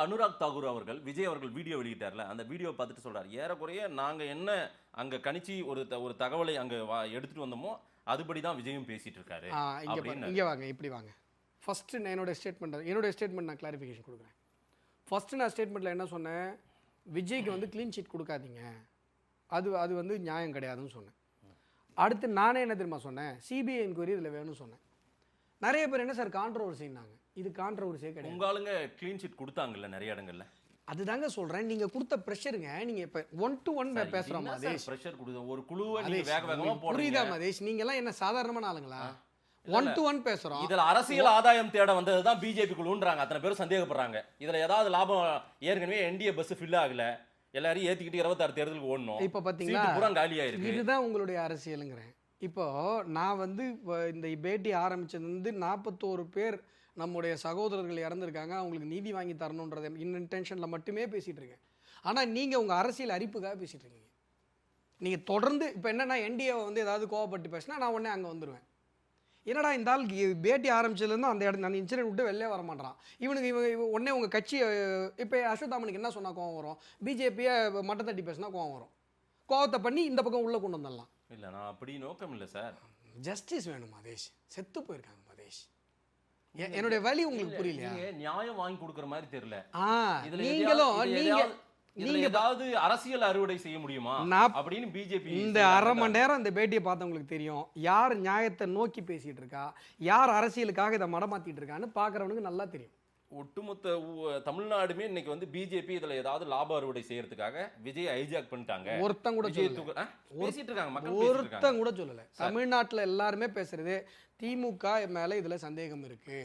அனுராக் தாக்கூர் அவர்கள் விஜய் அவர்கள் வீடியோ வெளியிட்டார்ல, அந்த வீடியோ பார்த்துட்டு சொல்றாரு, ஏறக்குறைய நாங்க என்ன அங்க கணிச்சு ஒரு தகவலை அங்க எடுத்துட்டு வந்தோமோ அதுபடி தான் விஜயும் பேசிட்டு இருக்காரு. இங்க வாங்க, இப்படி வாங்க. ஃபர்ஸ்ட் என்னோட ஸ்டேட்மெண்ட் நான் கிளாரிஃபிகேஷன் கொடுக்குறேன். ஃபர்ஸ்ட் நான் ஸ்டேட்மெண்ட்ல என்ன சொன்னேன், விஜய்க்கு வந்து க்ளீன் ஷீட் கொடுக்காதீங்க, அது வந்து நியாயம் கிடையாதுன்னு சொன்னேன். அடுத்து நானே என்ன தெரியுமா சொன்னேன், சிபிஐ என்கொயரி இதில் வேணும்னு சொன்னேன். நிறைய பேர் என்ன சார் கான்ட்ரவர்சின்னாங்க. இது கான்ட்ரவர்சியே கிடையாது. உங்க ஆளுங்க க்ளீன் ஷீட் கொடுத்தாங்கல்ல நிறைய இடங்கள்ல. அதுதாங்க சொல்றேன், நீங்க கொடுத்த பிரஷருங்க. நீங்க இப்ப 1-to-1 பேசுற மாதிரி பிரஷர் கொடுங்க, ஒரு குழுவை நீங்க வேக வேகமா போடுறீங்க. புரியுதா மதேஷ்? நீங்க எல்லாம் என்ன சாதாரணமான ஆளுங்களா? 1-to-1 பேசுறோம். இதுல அரசியல் ஆதாயம் தேட வந்ததுதான் பிஜேபி குழுன்றாங்க. அத்தனை பேரும் சந்தேகப்படுறாங்க. இதுல ஏதாவது லாபம், ஏற்கனவே என்டிஏ பஸ் ஃபில் ஆகல, எல்லாரையும் ஏத்திக்கிட்டு 26 தேர்தலுக்கு ஓடணும். இப்ப பாத்தீங்களா, பூரா காலியா இருக்கு. இதுதான் உங்களுடைய அரசியலுங்கிறேன். இப்போ நான் வந்து இந்த பேட்டி ஆரம்பிச்சது வந்து 41 பேர் நம்முடைய சகோதரர்கள் இறந்துருக்காங்க, அவங்களுக்கு நீதி வாங்கி தரணுன்றத இன்டென்ஷனில் மட்டுமே பேசிகிட்டு இருக்கேன். ஆனால் நீங்கள் உங்கள் அரசியல் அரிப்புக்காக பேசிகிட்டு இருக்கீங்க. நீங்கள் தொடர்ந்து இப்போ என்னென்னா என்டிஏவை வந்து ஏதாவது கோவப்பட்டு பேசினா நான் உடனே அங்கே வந்துடுவேன். என்னடா இந்த ஆள் பேட்டி ஆரம்பிச்சதுலேருந்து அந்த இன்சிடென்ட் விட்டு வெளிலே வர மாட்டான். இவங்க உடனே உங்கள் கட்சி இப்போ அஸ்வத்தாமனுக்கு என்ன சொன்னால் கோவம் வரும், பிஜேபியை மட்டை தட்டி பேசினா கோவம் வரும். கோவத்தை பண்ணி இந்த பக்கம் உள்ளே கொண்டு வந்துடலாம். இல்லை, நான் அப்படி நோக்கம் இல்லை சார். ஜஸ்டிஸ் வேணும் மதேஷ். செத்து போயிருக்காங்க மதேஷ். என்னுடைய வழி உங்களுக்கு புரியலையா? நியாயம் வாங்கி கொடுக்குற மாதிரி தெரியல. நீங்க ஏதாவது அரசியல் அறுவடை செய்ய முடியுமா அப்படின்னு பிஜேபி இந்த அரை மணி நேரம் இந்த பேட்டியை பார்த்தவங்களுக்கு தெரியும், யார் நியாயத்தை நோக்கி பேசிட்டு இருக்கா, யார் அரசியலுக்காக இதை மடமாத்திட்டு இருக்கான்னு பாக்குறவனுக்கு நல்லா தெரியும். ஒட்டுமொத்த தமிழ்நாடுமே இன்னைக்கு வந்து பிஜேபி இதுல ஏதாவது லாப அறுவடை செய்யறதுக்காக விஜய் ஹைஜாக் பண்ணிட்டாங்க. ஒருத்தன் கூட சொல்லல. தமிழ்நாட்டுல எல்லாருமே பேசுறது திமுக மேல இதுல சந்தேகம் இருக்கு.